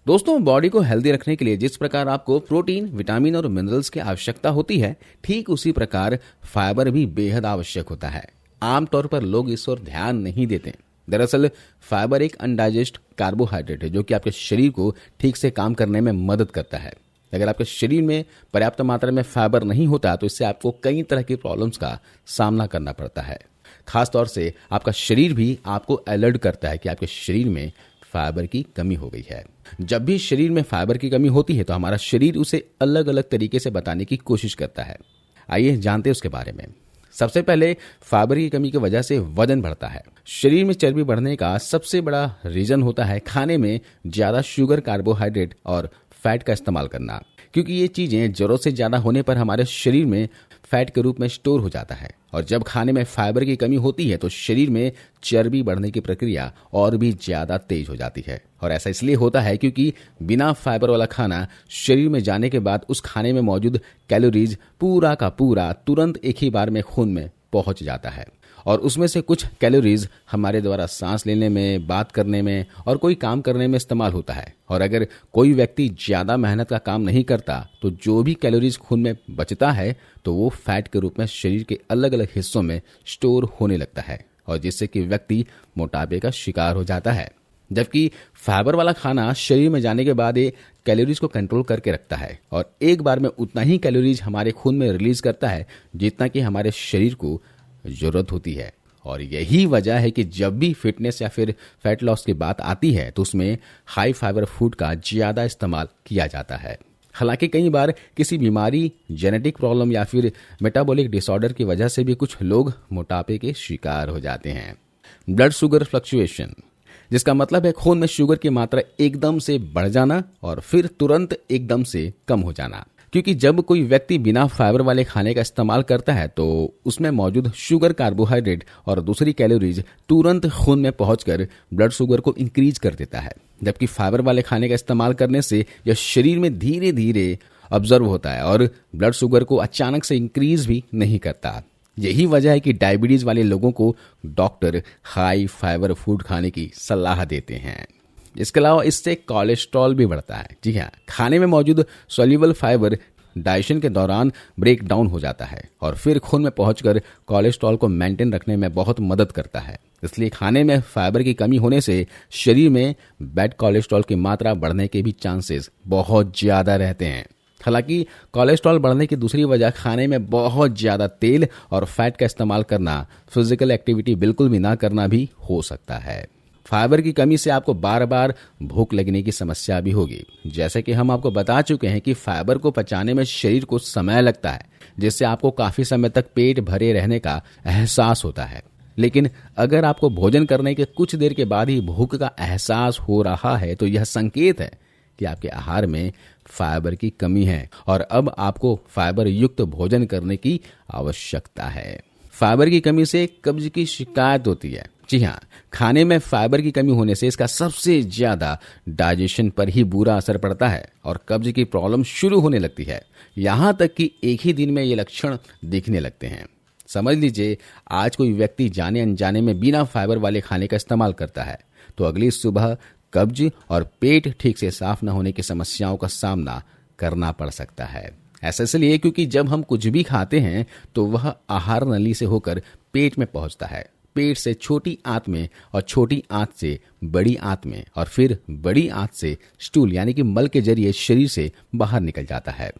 दोस्तों, बॉडी को हेल्दी रखने के लिए जिस प्रकार आपको प्रोटीन, विटामिन और मिनरल्स की आवश्यकता होती है, ठीक उसी प्रकार फाइबर भी बेहद आवश्यक होता है। आमतौर पर लोग इस ओर ध्यान नहीं देते। दरअसल फाइबर एक अनडाइजेस्ट कार्बोहाइड्रेट है जो कि आपके शरीर को ठीक से काम करने में मदद करता है। अगर आपके शरीर में पर्याप्त मात्रा में फाइबर नहीं होता तो इससे आपको कई तरह की प्रॉब्लम्स का सामना करना पड़ता है। खासतौर से आपका शरीर भी आपको अलर्ट करता है कि आपके शरीर में फाइबर की कमी हो गई है। जब भी शरीर में फाइबर की कमी होती है तो हमारा शरीर उसे अलग अलग तरीके से बताने की कोशिश करता है। आइए जानते हैं उसके बारे में। सबसे पहले फाइबर की कमी की वजह से वजन बढ़ता है। शरीर में चर्बी बढ़ने का सबसे बड़ा रीजन होता है खाने में ज्यादा शुगर, कार्बोहाइड्रेट और फैट का इस्तेमाल करना, क्योंकि ये चीजें जरूरत से ज्यादा होने पर हमारे शरीर में फैट के रूप में स्टोर हो जाता है। और जब खाने में फाइबर की कमी होती है तो शरीर में चर्बी बढ़ने की प्रक्रिया और भी ज्यादा तेज हो जाती है। और ऐसा इसलिए होता है क्योंकि बिना फाइबर वाला खाना शरीर में जाने के बाद उस खाने में मौजूद कैलोरीज पूरा का पूरा तुरंत एक ही बार में खून में पहुंच जाता है। और उसमें से कुछ कैलोरीज हमारे द्वारा सांस लेने में, बात करने में और कोई काम करने में इस्तेमाल होता है। और अगर कोई व्यक्ति ज्यादा मेहनत का काम नहीं करता तो जो भी कैलोरीज खून में बचता है तो वो फैट के रूप में शरीर के अलग अलग हिस्सों में स्टोर होने लगता है, और जिससे कि व्यक्ति मोटापे का शिकार हो जाता है। जबकि फाइबर वाला खाना शरीर में जाने के बाद ये कैलोरीज को कंट्रोल करके रखता है और एक बार में उतना ही कैलोरीज हमारे खून में रिलीज करता है जितना कि हमारे शरीर को जरूरत होती है। और यही वजह है कि जब भी फिटनेस या फिर फैट लॉस की बात आती है तो उसमें हाई फाइबर फूड का ज्यादा इस्तेमाल किया जाता है। हालांकि कई बार किसी बीमारी, जेनेटिक प्रॉब्लम या फिर मेटाबॉलिक डिसऑर्डर की वजह से भी कुछ लोग मोटापे के शिकार हो जाते हैं। ब्लड शुगर फ्लक्चुएशन, जिसका मतलब है खून में शुगर की मात्रा एकदम से बढ़ जाना और फिर तुरंत एकदम से कम हो जाना। क्योंकि जब कोई व्यक्ति बिना फाइबर वाले खाने का इस्तेमाल करता है तो उसमें मौजूद शुगर, कार्बोहाइड्रेट और दूसरी कैलोरीज तुरंत खून में पहुंचकर ब्लड शुगर को इंक्रीज कर देता है। जबकि फाइबर वाले खाने का इस्तेमाल करने से यह शरीर में धीरे धीरे ऑब्जर्व होता है और ब्लड शुगर को अचानक से इंक्रीज भी नहीं करता। यही वजह है कि डायबिटीज वाले लोगों को डॉक्टर हाई फाइबर फूड खाने की सलाह देते हैं। इसके अलावा इससे कोलेस्ट्रॉल भी बढ़ता है। जी हाँ, खाने में मौजूद सोल्यूबल फाइबर डाइजेशन के दौरान ब्रेक डाउन हो जाता है और फिर खून में पहुंचकर कोलेस्ट्रॉल को मेंटेन रखने में बहुत मदद करता है। इसलिए खाने में फाइबर की कमी होने से शरीर में बैड कोलेस्ट्रॉल की मात्रा बढ़ने के भी चांसेस बहुत ज्यादा रहते हैं। हालांकि कोलेस्ट्रॉल बढ़ने की दूसरी वजह खाने में बहुत ज्यादा तेल और फैट का इस्तेमाल करना, फिजिकल एक्टिविटी बिल्कुल भी ना करना भी हो सकता है। फाइबर की कमी से आपको बार बार भूख लगने की समस्या भी होगी। जैसे कि हम आपको बता चुके हैं कि फाइबर को पचाने में शरीर को समय लगता है, जिससे आपको काफी समय तक पेट भरे रहने का एहसास होता है। लेकिन अगर आपको भोजन करने के कुछ देर के बाद ही भूख का एहसास हो रहा है तो यह संकेत है कि आपके आहार में फाइबर की कमी है और अब आपको फाइबर युक्त भोजन करने की आवश्यकता है। फाइबर की कमी से कब्ज की शिकायत होती है। जी हाँ, खाने में फाइबर की कमी होने से इसका सबसे ज्यादा डाइजेशन पर ही बुरा असर पड़ता है और कब्ज की प्रॉब्लम शुरू होने लगती है। यहां तक कि एक ही दिन में ये लक्षण दिखने लगते हैं। समझ लीजिए, आज कोई व्यक्ति जाने अनजाने में बिना फाइबर वाले खाने का इस्तेमाल करता है तो अगली सुबह कब्ज और पेट ठीक से साफ न होने की समस्याओं का सामना करना पड़ सकता है। ऐसा इसलिए क्योंकि जब हम कुछ भी खाते हैं तो वह आहार नली से होकर पेट में पहुंचता है, पेट से छोटी आंत में और छोटी आंत से बड़ी आंत में और फिर बड़ी आंत से स्टूल यानी कि मल के जरिए शरीर से बाहर निकल जाता है।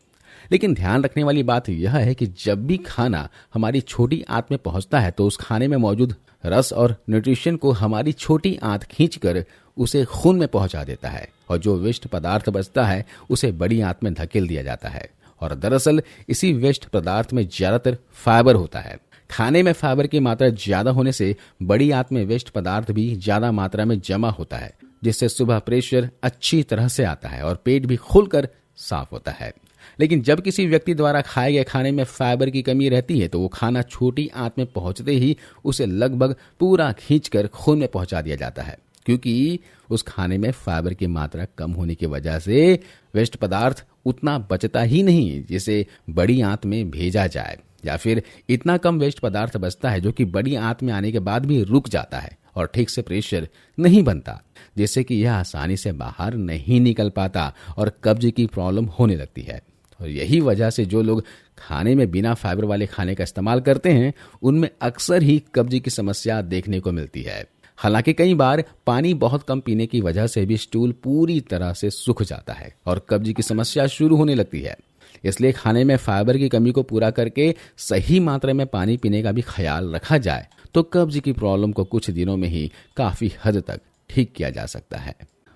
लेकिन ध्यान रखने वाली बात यह है कि जब भी खाना हमारी छोटी आंत में पहुंचता है तो उस खाने में मौजूद रस और न्यूट्रिशन को हमारी छोटी आंत खींचकर उसे खून में पहुंचा देता है और जो वेस्ट पदार्थ बचता है उसे बड़ी आंत में धकेल दिया जाता है। और दरअसल इसी वेस्ट पदार्थ में ज्यादातर फाइबर होता है। खाने में फाइबर की मात्रा ज्यादा होने से बड़ी आंत में वेस्ट पदार्थ भी ज्यादा मात्रा में जमा होता है, जिससे सुबह प्रेशर अच्छी तरह से आता है और पेट भी खुलकर साफ होता है। लेकिन जब किसी व्यक्ति द्वारा खाए गए खाने में फाइबर की कमी रहती है तो वो खाना छोटी आंत में पहुंचते ही उसे लगभग पूरा खींचकर खून में पहुंचा दिया जाता है, क्योंकि उस खाने में फाइबर की मात्रा कम होने की वजह से वेस्ट पदार्थ उतना बचता ही नहीं जिसे बड़ी आंत में भेजा जाए। या फिर इतना कम वेस्ट पदार्थ बचता है जो कि बड़ी आंत में आने के बाद भी रुक जाता है और ठीक से प्रेशर नहीं बनता, जिससे कि यह आसानी से बाहर नहीं निकल पाता और कब्ज की प्रॉब्लम होने लगती है। और यही वजह से जो लोग खाने में बिना फाइबर वाले खाने का इस्तेमाल करते हैं उनमें अक्सर ही कब्ज की समस्या देखने को मिलती है। हालांकि कई बार पानी बहुत कम पीने की वजह से भी स्टूल पूरी तरह से सूख जाता है और कब्ज की समस्या शुरू होने लगती है। इसलिए खाने में फाइबर की कमी को पूरा करके सही मात्रा में पानी पीने का भी ख्याल रखा जाए तो कब्ज की प्रॉब्लम को कुछ दिनों में ही काफी हद तक ठीक किया जा सकता है।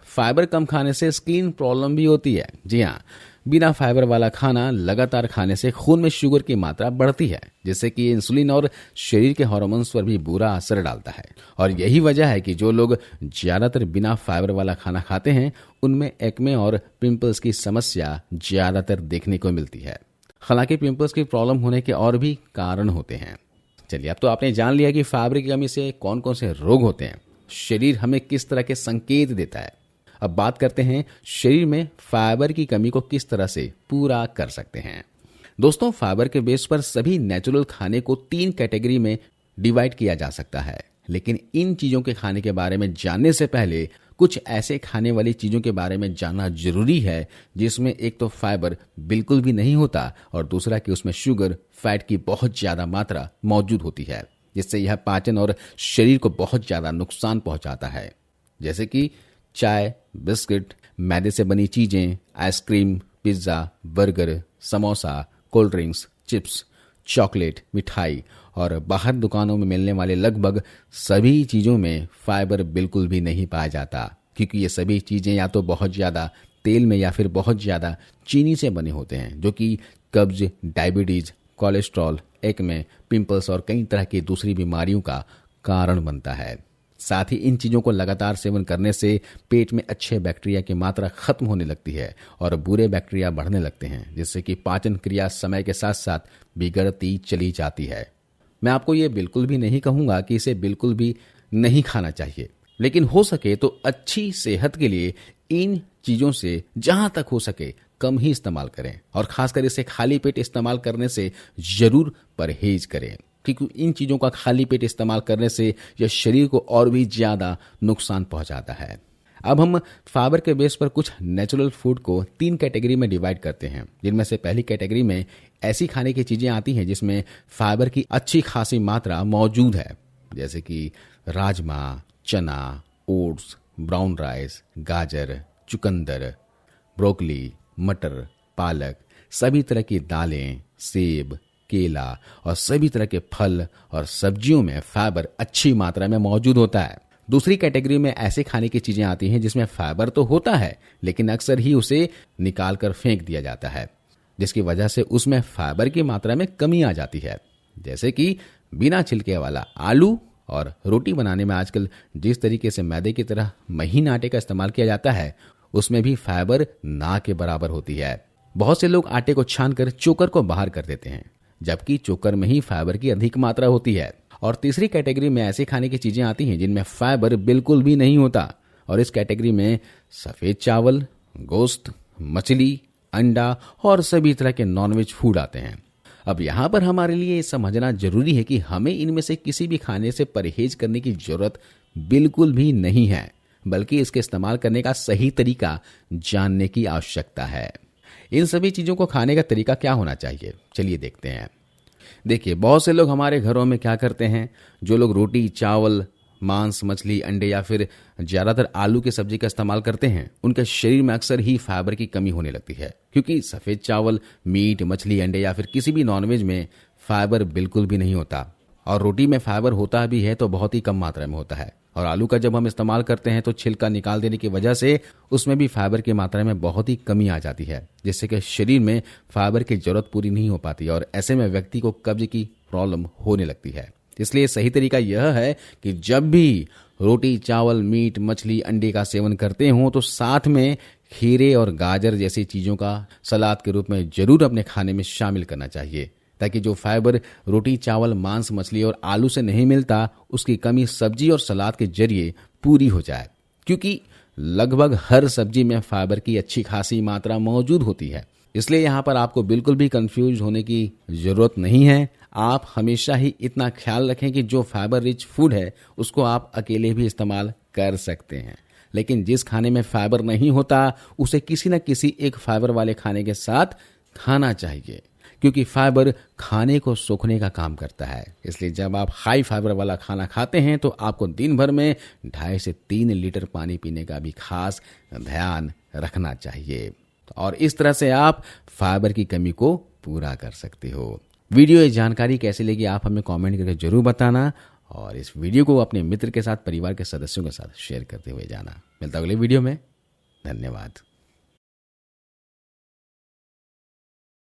फाइबर कम खाने से स्किन प्रॉब्लम भी होती है। जी हाँ, बिना फाइबर वाला खाना लगातार खाने से खून में शुगर की मात्रा बढ़ती है, जिससे कि इंसुलिन और शरीर के हार्मोन्स पर भी बुरा असर डालता है। और यही वजह है कि जो लोग ज्यादातर बिना फाइबर वाला खाना खाते हैं उनमें एक्ने और पिंपल्स की समस्या ज्यादातर देखने को मिलती है। हालांकि पिंपल्स की प्रॉब्लम होने के और भी कारण होते हैं। चलिए, अब तो आपने जान लिया कि फाइबर की कमी से कौन कौन से रोग होते हैं, शरीर हमें किस तरह के संकेत देता है। अब बात करते हैं शरीर में फाइबर की कमी को किस तरह से पूरा कर सकते हैं। दोस्तों, फाइबर के बेस पर सभी नेचुरल खाने को 3 कैटेगरी में डिवाइड किया जा सकता है, लेकिन इन चीजों के खाने के बारे में जानने से पहले कुछ ऐसे खाने वाली चीजों के बारे में जानना जरूरी है जिसमें एक तो फाइबर बिल्कुल भी नहीं होता और दूसरा कि उसमें शुगर, फैट की बहुत ज्यादा मात्रा मौजूद होती है, जिससे यह पाचन और शरीर को बहुत ज्यादा नुकसान पहुंचाता है। जैसे कि चाय, बिस्किट, मैदे से बनी चीजें, ice cream, pizza, burger, samosa, cold drinks, chips, chocolate, मिठाई और बाहर दुकानों में मिलने वाले लगभग सभी चीजों में फाइबर बिल्कुल भी नहीं पाया जाता, क्योंकि ये सभी चीजें या तो बहुत ज्यादा तेल में या फिर बहुत ज्यादा चीनी से बने होते हैं, जो कि कब्ज, डायबिटीज, कोलेस्ट्रॉल, एक्ने, पिंपल्स और कई तरह की दूसरी बीमारियों का कारण बनता है। साथ ही इन चीजों को लगातार सेवन करने से पेट में अच्छे बैक्टीरिया की मात्रा खत्म होने लगती है और बुरे बैक्टीरिया बढ़ने लगते हैं, जिससे कि पाचन क्रिया समय के साथ साथ बिगड़ती चली जाती है। मैं आपको ये बिल्कुल भी नहीं कहूंगा कि इसे बिल्कुल भी नहीं खाना चाहिए, लेकिन हो सके तो अच्छी सेहत के लिए इन चीजों से जहां तक हो सके कम ही इस्तेमाल करें और खासकर इसे खाली पेट इस्तेमाल करने से जरूर परहेज करें, क्योंकि इन चीजों का खाली पेट इस्तेमाल करने से यह शरीर को और भी ज्यादा नुकसान पहुंचाता है। अब हम फाइबर के बेस पर कुछ नेचुरल फूड को 3 कैटेगरी में डिवाइड करते हैं, जिनमें से पहली कैटेगरी में ऐसी खाने की चीजें आती हैं जिसमें फाइबर की अच्छी खासी मात्रा मौजूद है, जैसे कि राजमा, चना, ओट्स, ब्राउन राइस, गाजर, चुकंदर, ब्रोकली, मटर, पालक, सभी तरह की दालें, सेब, केला और सभी तरह के फल और सब्जियों में फाइबर अच्छी मात्रा में मौजूद होता है। दूसरी कैटेगरी में ऐसे खाने की चीजें आती हैं जिसमें फाइबर तो होता है, लेकिन अक्सर ही उसे निकाल कर फेंक दिया जाता है, जिसकी वजह से उसमें फाइबर की मात्रा में कमी आ जाती है। जैसे कि बिना छिलके वाला आलू और रोटी बनाने में आजकल जिस तरीके से मैदे की तरह महीन आटे का इस्तेमाल किया जाता है, उसमें भी फाइबर ना के बराबर होती है। बहुत से लोग आटे को छानकर चोकर को बाहर कर देते हैं, जबकि चोकर में ही फाइबर की अधिक मात्रा होती है। और तीसरी कैटेगरी में ऐसी खाने की चीजें आती हैं जिनमें फाइबर बिल्कुल भी नहीं होता, और इस कैटेगरी में सफेद चावल, गोश्त, मछली, अंडा और सभी तरह के नॉनवेज फूड आते हैं। अब यहाँ पर हमारे लिए समझना जरूरी है कि हमें इनमें से किसी भी खाने से परहेज करने की जरूरत बिल्कुल भी नहीं है, बल्कि इसके इस्तेमाल करने का सही तरीका जानने की आवश्यकता है। इन सभी चीजों को खाने का तरीका क्या होना चाहिए, चलिए देखते हैं। देखिए, बहुत से लोग हमारे घरों में क्या करते हैं, जो लोग रोटी, चावल, मांस, मछली, अंडे या फिर ज्यादातर आलू की सब्जी का इस्तेमाल करते हैं, उनके शरीर में अक्सर ही फाइबर की कमी होने लगती है, क्योंकि सफेद चावल, मीट, मछली, अंडे या फिर किसी भी नॉनवेज में फाइबर बिल्कुल भी नहीं होता, और रोटी में फाइबर होता भी है तो बहुत ही कम मात्रा में होता है। और आलू का जब हम इस्तेमाल करते हैं तो छिलका निकाल देने की वजह से उसमें भी फाइबर की मात्रा में बहुत ही कमी आ जाती है, जिससे कि शरीर में फाइबर की जरूरत पूरी नहीं हो पाती और ऐसे में व्यक्ति को कब्ज की प्रॉब्लम होने लगती है। इसलिए सही तरीका यह है कि जब भी रोटी, चावल, मीट, मछली, अंडे का सेवन करते हो तो साथ में खीरे और गाजर जैसी चीजों का सलाद के रूप में जरूर अपने खाने में शामिल करना चाहिए, ताकि जो फाइबर रोटी, चावल, मांस, मछली और आलू से नहीं मिलता, उसकी कमी सब्जी और सलाद के जरिए पूरी हो जाए, क्योंकि लगभग हर सब्जी में फाइबर की अच्छी खासी मात्रा मौजूद होती है। इसलिए यहाँ पर आपको बिल्कुल भी कंफ्यूज होने की जरूरत नहीं है। आप हमेशा ही इतना ख्याल रखें कि जो फाइबर रिच फूड है उसको आप अकेले भी इस्तेमाल कर सकते हैं, लेकिन जिस खाने में फाइबर नहीं होता उसे किसी न किसी एक फाइबर वाले खाने के साथ खाना चाहिए, क्योंकि फाइबर खाने को सोखने का काम करता है। इसलिए जब आप हाई फाइबर वाला खाना खाते हैं तो आपको दिन भर में 2.5 से 3 लीटर पानी पीने का भी खास ध्यान रखना चाहिए, और इस तरह से आप फाइबर की कमी को पूरा कर सकते हो। वीडियो ये जानकारी कैसी लगी आप हमें कमेंट करके जरूर बताना, और इस वीडियो को अपने मित्र के साथ, परिवार के सदस्यों के साथ शेयर करते हुए जाना। मिलता अगले वीडियो में। धन्यवाद।